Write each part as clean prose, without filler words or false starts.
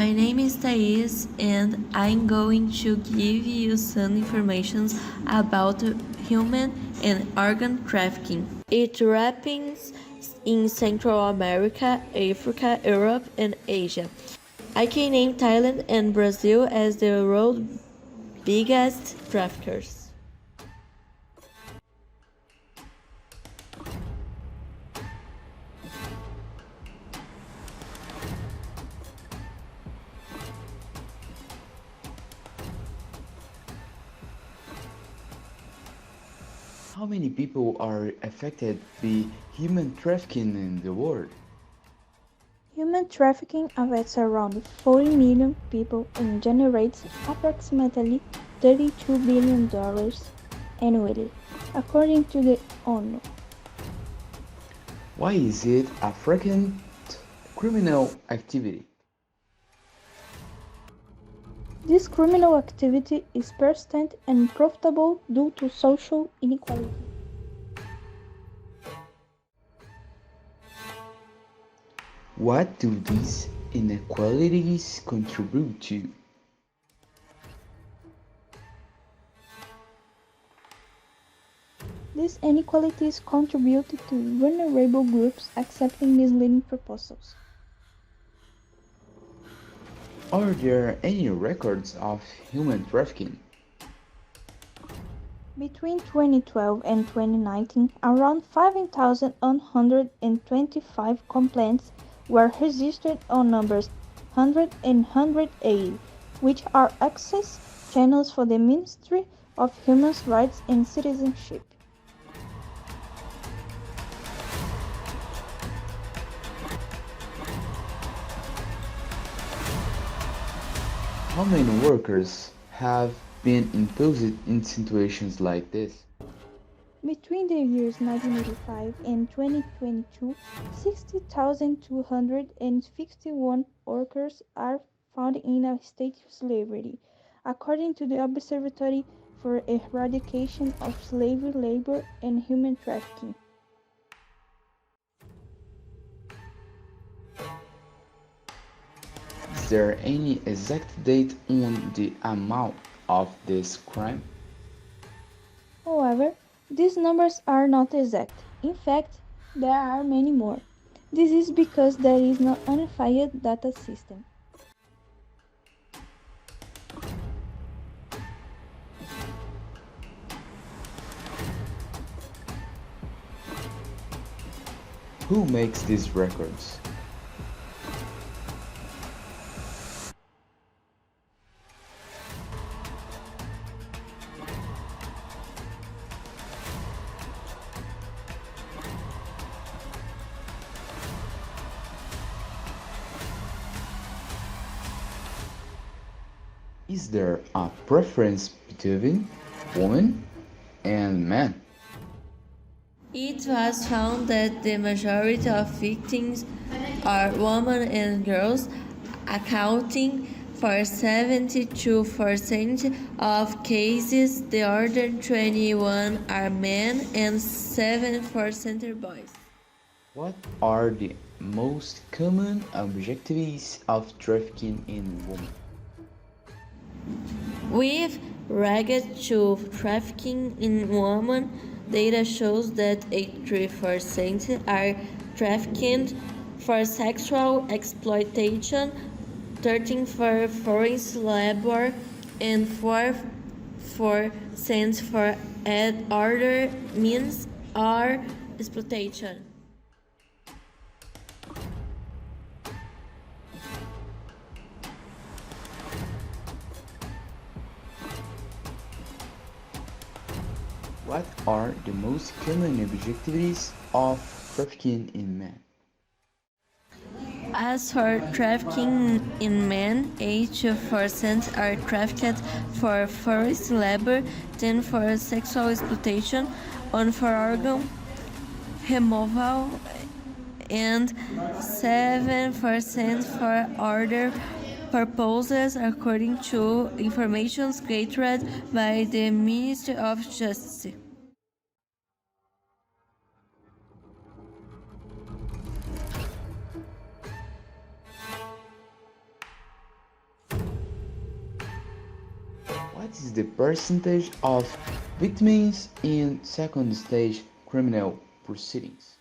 My name is Thais and I'm going to give you some information about human and organ trafficking. It happens in Central America, Africa, Europe, and Asia. I can name Thailand and Brazil as the world's biggest traffickers. How many people are affected by human trafficking in the world? Human trafficking affects around 40 million people and generates approximately $32 billion annually, according to the ONU. Why is it a frequent criminal activity? This criminal activity is persistent and profitable due to social inequality. What do these inequalities contribute to? These inequalities contribute to vulnerable groups accepting misleading proposals. Are there any records of human trafficking? Between 2012 and 2019, around 5,125 complaints were registered on numbers 100 and 180, which are access channels for the Ministry of Human Rights and Citizenship. How many workers have been imposed in situations like this? Between the years 1985 and 2022, 60,251 workers are found in a state of slavery, according to the Observatory for Eradication of Slave Labor and Human Trafficking. Is there any exact date on the amount of this crime? However, these numbers are not exact. In fact, there are many more. This is because there is no unified data system. Who makes these records? Is there a preference between women and men? It was found that the majority of victims are women and girls, accounting for 72% of cases. The other 21 are men and 7% are boys. What are the most common objectives of trafficking in women? With regard to trafficking in women, data shows that 83% are trafficked for sexual exploitation, 13% for forced labor, and 4% for other means or exploitation. What are the most common objectives of trafficking in men? As for trafficking in men, 80% are trafficked for forced labor, 10% for sexual exploitation, 1% for organ removal, and 7% for other purposes, according to information gathered by the Ministry of Justice. What is the percentage of victims in second stage criminal proceedings?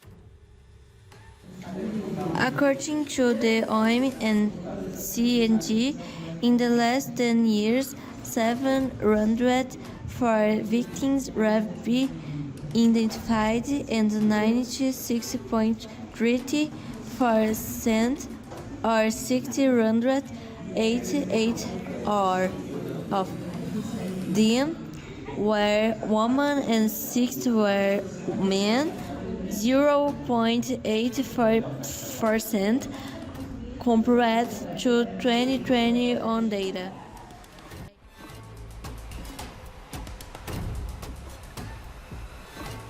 According to the OM and CNG, in the last 10 years, 704 victims have been identified and 96.34% or 688 are of them were women and 6 were men. 0.84% compared to 2020 on data.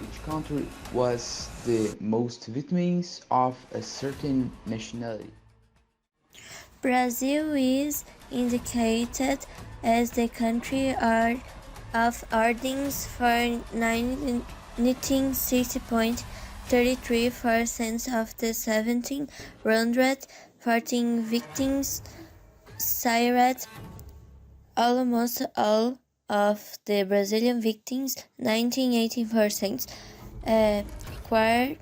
Which country was the most victims of a certain nationality? Brazil is indicated as the country of origins for 1960.33% of the 1,714 victims cited. Almost all of the Brazilian victims, 19.18%, were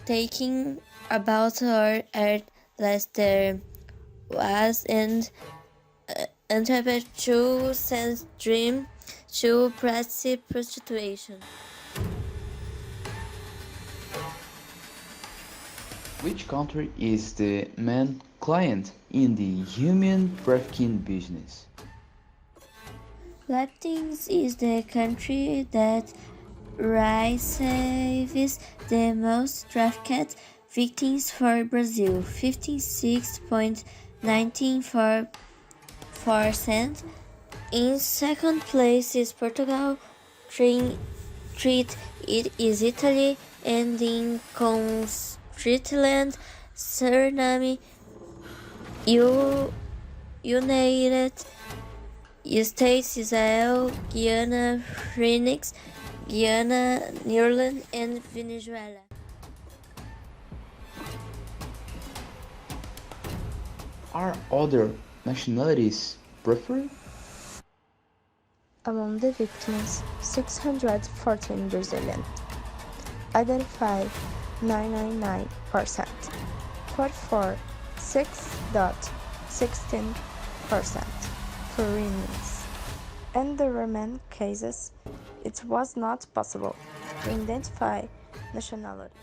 taken about or less there was an entrepreneur since dream to practice prostitution. Which country is the main client in the human trafficking business? Philippines is the country that receives the most trafficked victims for Brazil, 56.94%. In second place is Portugal, third it is Italy, and in Switzerland, Suriname, United States, Israel, Guyana, Phoenix, Guyana, Ireland, and Venezuela. Are other nationalities preferred? Among the victims, 614 Brazilian, identified 999%, 44 6.16% foreigners. In the remaining cases, it was not possible to identify nationality.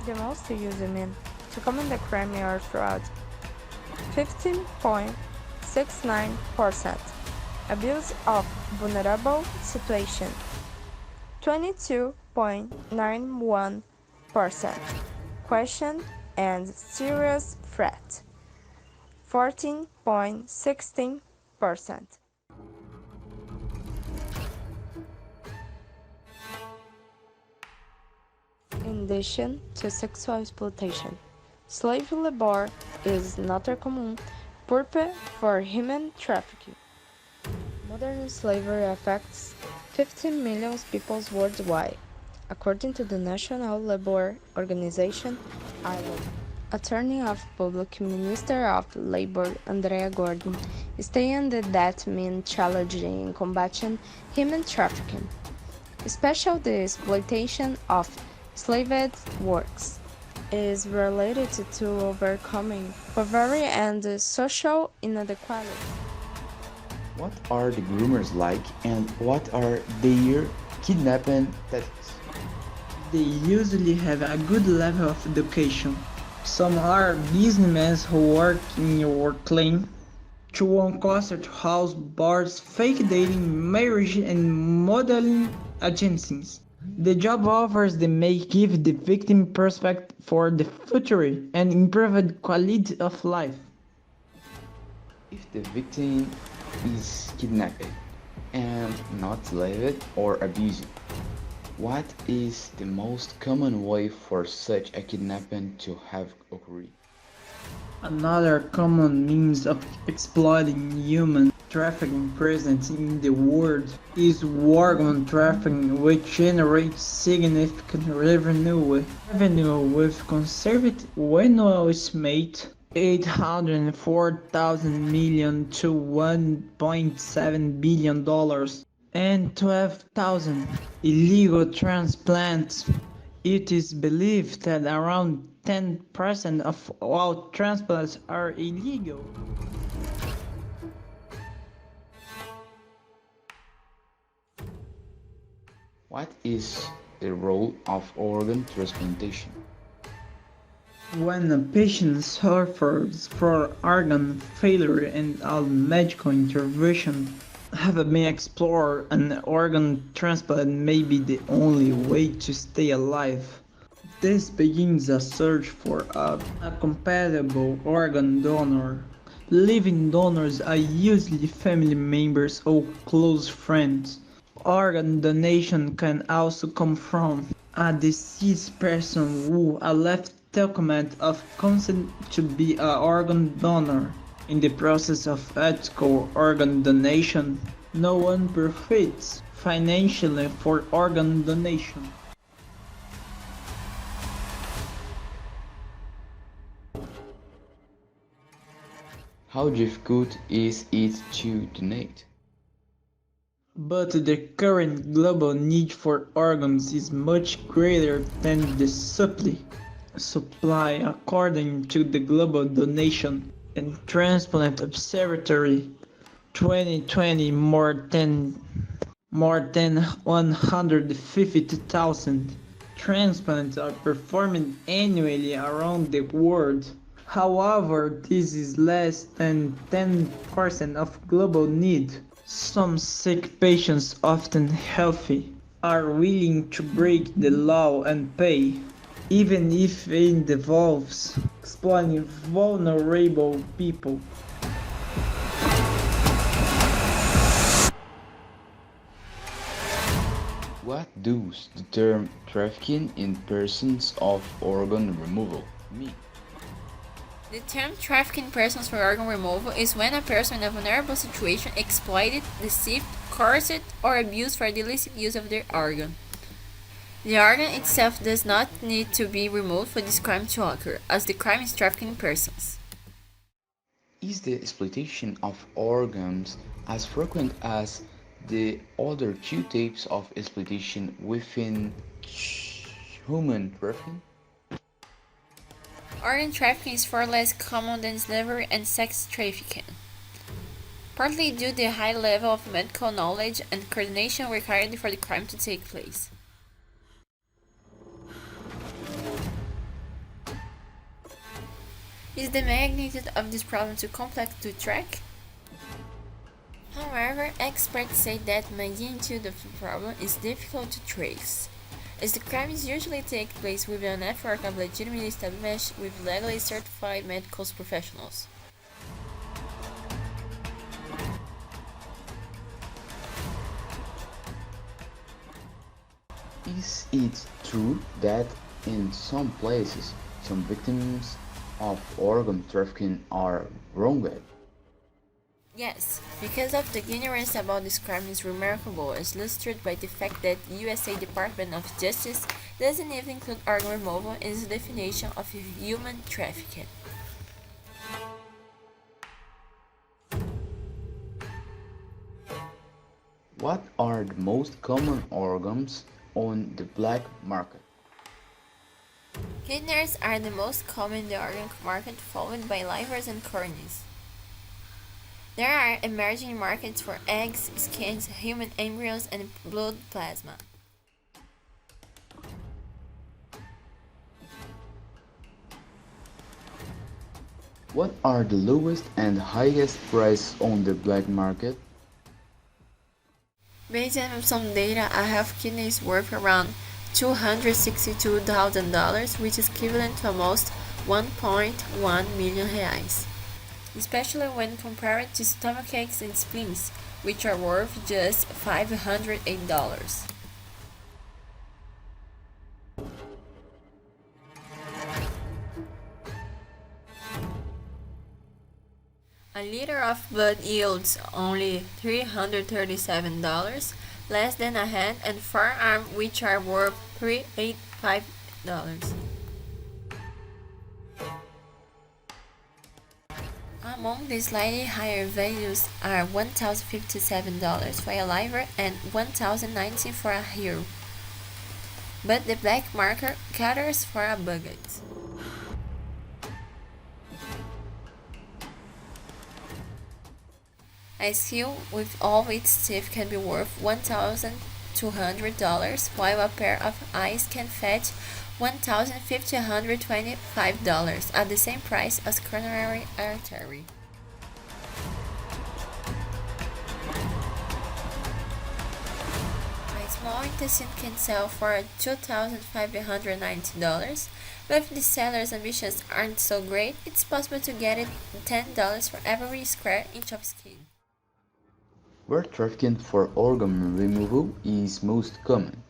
The most used mean to commit the crime or fraud, 15.69%. Abuse of vulnerable situation, 22.91%. Question and serious threat, 14.16%. In addition to sexual exploitation, slave labor is another common purpose for human trafficking. Modern slavery affects 15 million people worldwide, according to the National Labor Organization, ILO. Attorney of Public Minister of Labor Andrea Gordon stated that mean challenging combating human trafficking, especially the exploitation of slaved works, is related to overcoming poverty and social inequality. What are the groomers like and what are their kidnapping tactics? They usually have a good level of education. Some are businessmen who work in your claim to one cost to house bars, fake dating, marriage, and modeling agencies. The job offers they may give the victim prospect for the future and improve the quality of life. If the victim is kidnapped and not slaved or abused, what is the most common way for such a kidnapping to have occurred? Another common means of exploiting humans trafficking present in the world is organ trafficking, which generates significant revenue with conservative annual estimate $804,000 million to $1.7 billion and 12,000 illegal transplants. It is believed that around 10% of all transplants are illegal. What is the role of organ transplantation? When a patient suffers from organ failure and all medical intervention have been explored, an organ transplant may be the only way to stay alive. This begins a search for a compatible organ donor. Living donors are usually family members or close friends. Organ donation can also come from a deceased person who left document of consent to be an organ donor. In the process of ethical organ donation, no one profits financially for organ donation. How difficult is it to donate? But the current global need for organs is much greater than the supply according to the Global Donation and Transplant Observatory 2020 more than 150,000 transplants are performed annually around the world. However, this is less than 10% of global need. Some sick patients, often healthy, are willing to break the law and pay, even if it involves exploiting vulnerable people. What does the term trafficking in persons of organ removal mean? The term trafficking persons for organ removal is when a person in a vulnerable situation is exploited, deceived, coerced, or abused for the illicit use of their organ. The organ itself does not need to be removed for this crime to occur, as the crime is trafficking persons. Is the exploitation of organs as frequent as the other two types of exploitation within human trafficking? Organ trafficking is far less common than slavery and sex trafficking, partly due to the high level of medical knowledge and coordination required for the crime to take place. Is the magnitude of this problem too complex to track? However, experts say that the magnitude of the problem is difficult to trace, as the crimes usually take place within a network of legitimately established with legally certified medical professionals. Is it true that in some places some victims of organ trafficking are wronged? Yes, because of the ignorance about this crime is remarkable, as illustrated by the fact that the USA Department of Justice doesn't even include organ removal in its definition of human trafficking. What are the most common organs on the black market? Kidneys are the most common in the organ market, followed by livers and kidneys. There are emerging markets for eggs, skins, human embryos, and blood plasma. What are the lowest and highest prices on the black market? Based on some data, a half kidney is worth around $262,000, which is equivalent to almost 1.1 million reais, especially when compared to stomachaches and spleens, which are worth just $508. A liter of blood yields only $337, less than a hand and forearm, which are worth $385. Among the slightly higher values are $1,057 for a liver and $1,019 for a hero. But the black market caters for a bucket. A seal with all its teeth can be worth $1,200, while a pair of eyes can fetch $1,525 at the same price as coronary artery. A small intestine can sell for $2,590, but if the seller's ambitions aren't so great, it's possible to get it $10 for every square inch of skin. Where trafficking for organ removal is most common.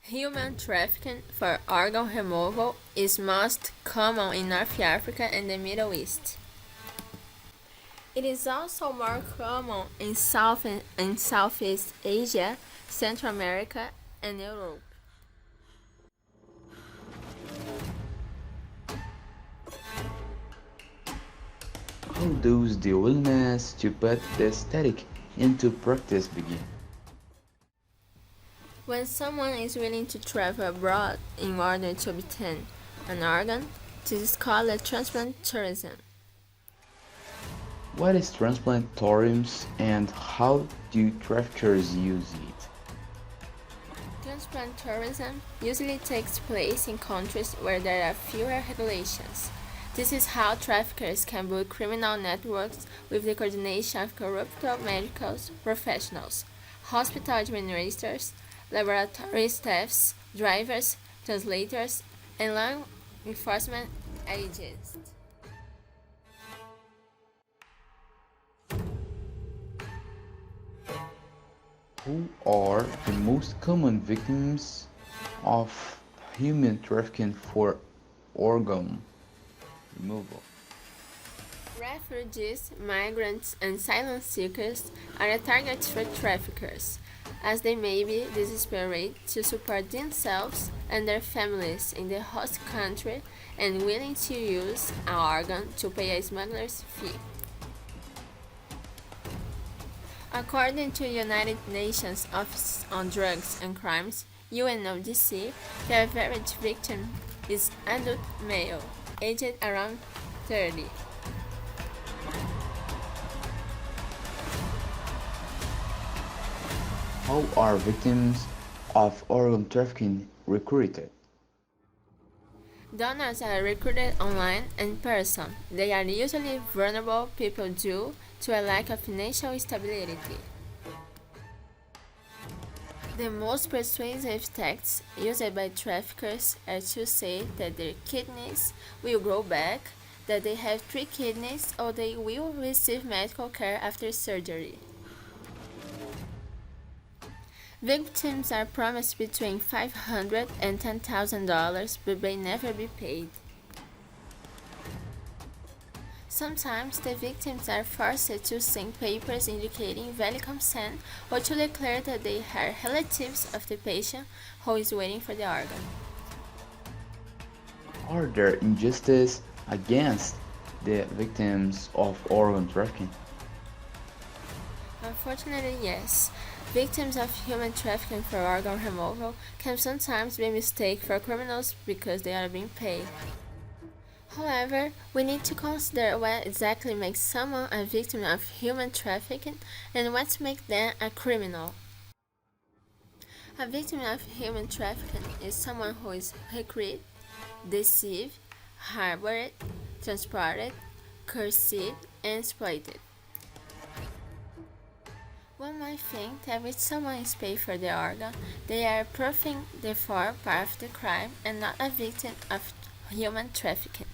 Human trafficking for organ removal is most common in North Africa and the Middle East. It is also more common in South and Southeast Asia, Central America, and Europe. How does the willingness to put the aesthetic into practice begin? When someone is willing to travel abroad in order to obtain an organ, this is called a transplant tourism. What is transplant tourism and how do traffickers use it? Transplant tourism usually takes place in countries where there are fewer regulations. This is how traffickers can build criminal networks with the coordination of corrupt medical professionals, hospital administrators, laboratory staffs, drivers, translators, and law enforcement agents. Who are the most common victims of human trafficking for organ removal? Refugees, migrants, and asylum seekers are the targets for traffickers, as they may be desperate to support themselves and their families in the host country and willing to use an organ to pay a smuggler's fee. According to United Nations Office on Drugs and Crimes, UNODC, the average victim is adult male, aged around 30. How are victims of organ trafficking recruited? Donors are recruited online and in person. They are usually vulnerable people due to a lack of financial stability. The most persuasive texts used by traffickers are to say that their kidneys will grow back, that they have 3 kidneys, or they will receive medical care after surgery. Victims are promised between $500 and $10,000 but may never be paid. Sometimes the victims are forced to sign papers indicating valid consent or to declare that they are relatives of the patient who is waiting for the organ. Are there injustices against the victims of organ trafficking? Unfortunately, yes. Victims of human trafficking for organ removal can sometimes be mistaken for criminals because they are being paid. However, we need to consider what exactly makes someone a victim of human trafficking and what makes them a criminal. A victim of human trafficking is someone who is recruited, deceived, harbored, transported, coerced, and exploited. One might think that if someone is paid for the organ, they are proving therefore part of the crime and not a victim of human trafficking.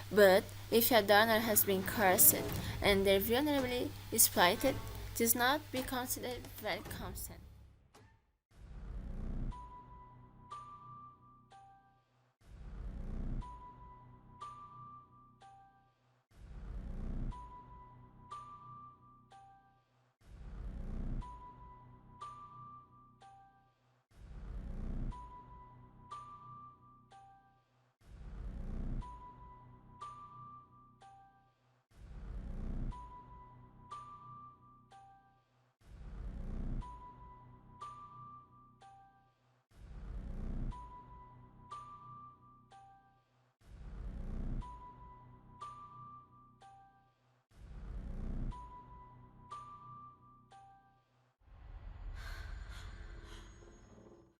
But if a donor has been coerced and their vulnerability exploited, it is not be considered valid consent.